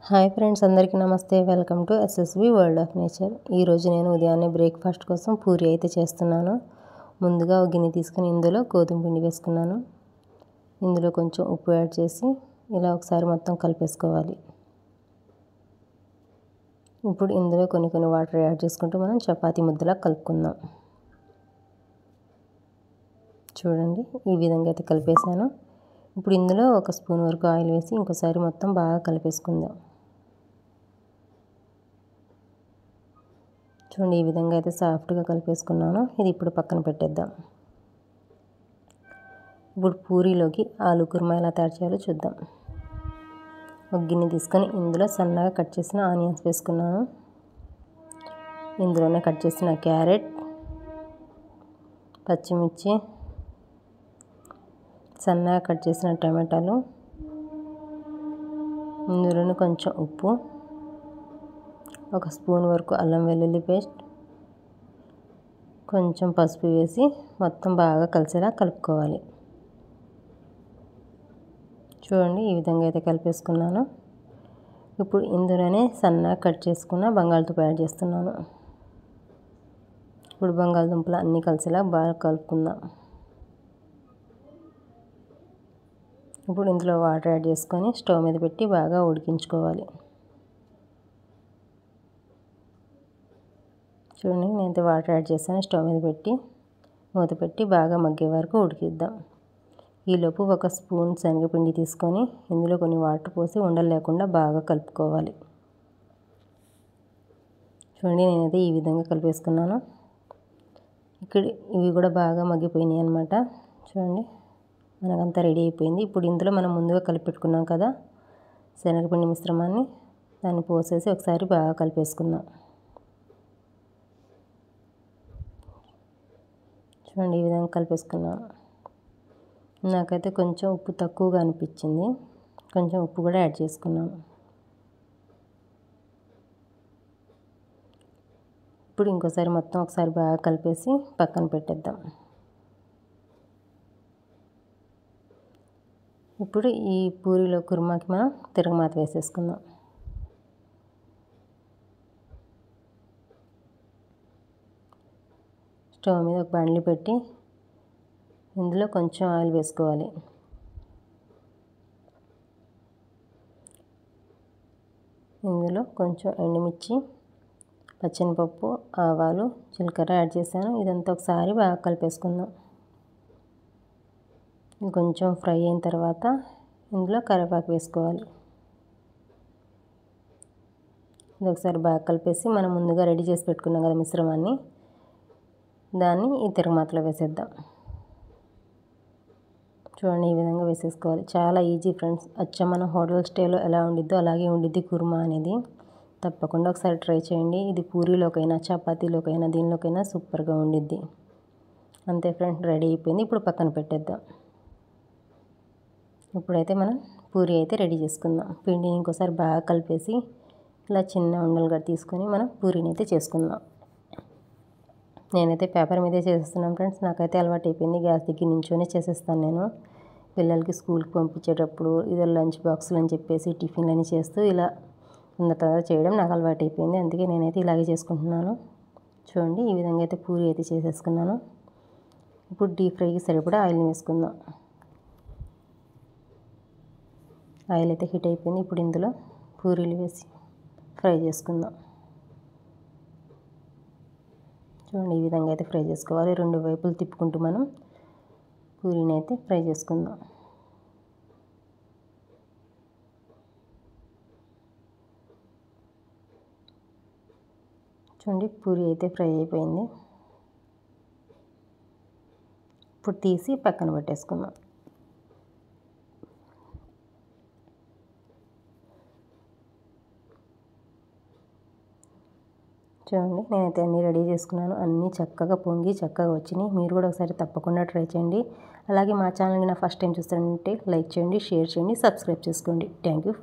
Hi friends, అందరికీ నమస్తే. Welcome to SSV world of nature. ఈరోజు నేను ఉదయాన్నే బ్రేక్ఫాస్ట్ కోసం పూరి అయితే చేస్తున్నాను. ముందుగా ఒక గిన్నె తీసుకుని ఇందులో గోధుమ పిండి వేసుకున్నాను. ఇందులో కొంచెం ఉప్పు యాడ్ చేసి ఇలా ఒకసారి మొత్తం కలిపేసుకోవాలి. ఇప్పుడు ఇందులో కొన్ని వాటర్ యాడ్ చేసుకుంటూ మనం చపాతీ ముద్దలా కలుపుకుందాం. చూడండి, ఈ విధంగా అయితే కలిపేసాను. ఇప్పుడు ఇందులో ఒక స్పూన్ వరకు ఆయిల్ వేసి ఇంకోసారి మొత్తం బాగా కలిపేసుకుందాం. చూడండి, ఈ విధంగా అయితే సాఫ్ట్గా కలిపేసుకున్నాను. ఇది ఇప్పుడు పక్కన పెట్టేద్దాం. ఇప్పుడు పూరీలోకి ఆలు కుర్మా ఎలా తయారు చేయాలో చూద్దాం. ఒక గిన్నె తీసుకొని ఇందులో సన్నగా కట్ చేసిన ఆనియన్స్ వేసుకున్నాను. ఇందులోనే కట్ చేసిన క్యారెట్, పచ్చిమిర్చి, సన్నగా కట్ చేసిన టమాటాలు, ఇందులోనే కొంచెం ఉప్పు, ఒక స్పూన్ వరకు అల్లం వెల్లుల్లి పేస్ట్, కొంచెం పసుపు వేసి మొత్తం బాగా కలిసేలా కలుపుకోవాలి. చూడండి, ఈ విధంగా అయితే కలిపేసుకున్నాను. ఇప్పుడు ఇందులోనే సన్నగా కట్ చేసుకున్న బంగాళదుంప యాడ్ చేస్తున్నాను. ఇప్పుడు బంగాళదుంపలు అన్నీ కలిసేలా బాగా కలుపుకుందాం. ఇప్పుడు ఇందులో వాటర్ యాడ్ చేసుకొని స్టవ్ మీద పెట్టి బాగా ఉడికించుకోవాలి. చూడండి, నేనైతే వాటర్ యాడ్ చేశాను. స్టవ్ మీద పెట్టి మూత పెట్టి బాగా మగ్గే వరకు ఉడికిద్దాం. ఈలోపు ఒక స్పూన్ శనగపిండి తీసుకొని ఇందులో కొన్ని వాటర్ పోసి ఉండలు లేకుండా బాగా కలుపుకోవాలి. చూడండి, నేనైతే ఈ విధంగా కలిపేసుకున్నాను. ఇక్కడ ఇవి కూడా బాగా మగ్గిపోయినాయి అన్నమాట. చూడండి, మనకంతా రెడీ అయిపోయింది. ఇప్పుడు ఇందులో మనం ముందుగా కలిపెట్టుకున్నాం కదా శనగపిండి మిశ్రమాన్ని, దాన్ని పోసేసి ఒకసారి బాగా కలిపేసుకుందాం. చూడండి, ఈ విధంగా కలిపేసుకున్నాను. నాకైతే కొంచెం ఉప్పు తక్కువగా అనిపించింది. కొంచెం ఉప్పు కూడా యాడ్ చేసుకున్నాను. ఇప్పుడు ఇంకోసారి మొత్తం ఒకసారి బాగా కలిపేసి పక్కన పెట్టేద్దాం. ఇప్పుడు ఈ పూరీలో కుర్మాకి మనం తిరగమాత వేసేసుకుందాం. స్టవ్ మీద ఒక బాండ్లీ పెట్టి ఇందులో కొంచెం ఆయిల్ వేసుకోవాలి. ఇందులో కొంచెం ఎండుమిర్చి, పచ్చెనపప్పు, ఆవాలు, జీలకర్ర యాడ్ చేశాను. ఇదంతా ఒకసారి బాగా కలిపేసుకుందాం. కొంచెం ఫ్రై అయిన తర్వాత ఇందులో కరివేపాకు వేసుకోవాలి. ఇది ఒకసారి బాగా కలిపేసి మనం ముందుగా రెడీ చేసి పెట్టుకున్నాం కదా మిశ్రమాన్ని, దాన్ని ఈ తిరగమాతలో వేసేద్దాం. చూడండి, ఈ విధంగా వేసేసుకోవాలి. చాలా ఈజీ ఫ్రెండ్స్. అచ్చం మన హోటల్ స్టైల్లో ఎలా ఉండిద్దో అలాగే ఉండిద్ది కుర్మా అనేది. తప్పకుండా ఒకసారి ట్రై చేయండి. ఇది పూరీలోకైనా చపాతీలోకైనా దీనిలోకైనా సూపర్గా ఉండిద్ది. అంతే ఫ్రెండ్స్, రెడీ అయిపోయింది. ఇప్పుడు పక్కన పెట్టేద్దాం. ఇప్పుడైతే మనం పూరీ అయితే రెడీ చేసుకుందాం. పిండిని ఇంకోసారి బాగా కలిపేసి ఇలా చిన్న ఉండలుగా తీసుకొని మనం పూరీని అయితే చేసుకుందాం. నేనైతే పేపర్ మీదే చేసేస్తున్నాను ఫ్రెండ్స్. నాకైతే అలవాటు అయిపోయింది. గ్యాస్ దగ్గర నుంచోనే చేసేస్తాను నేను. పిల్లలకి స్కూల్కి పంపించేటప్పుడు ఇదో లంచ్ బాక్సులు అని చెప్పేసి టిఫిన్లని చేస్తూ ఇలా తొందర చేయడం నాకు అలవాటు అయిపోయింది. అందుకే నేనైతే ఇలాగే చేసుకుంటున్నాను. చూడండి, ఈ విధంగా అయితే పూరీ అయితే చేసేసుకున్నాను. ఇప్పుడు డీప్ ఫ్రైకి సరిపడా ఆయిల్ని వేసుకుందాం. ఆయిల్ అయితే హీట్ అయిపోయింది. ఇప్పుడు ఇందులో పూరీలు వేసి ఫ్రై చేసుకుందాం. చూడండి, ఈ విధంగా అయితే ఫ్రై చేసుకోవాలి. రెండు వైపులు తిప్పుకుంటూ మనం పూరీని అయితే ఫ్రై చేసుకుందాం. చూడండి, పూరీ అయితే ఫ్రై అయిపోయింది. ఇప్పుడు తీసి పక్కన పెట్టేసుకుందాం. చూడండి, నేనైతే అన్నీ రెడీ చేసుకున్నాను. అన్నీ చక్కగా పొంగి చక్కగా వచ్చినాయి. మీరు కూడా ఒకసారి తప్పకుండా ట్రై చేయండి. అలాగే మా ఛానల్ని నా ఫస్ట్ టైం చూస్తారంటే లైక్ చేయండి, షేర్ చేయండి, సబ్స్క్రైబ్ చేసుకోండి. Thank you.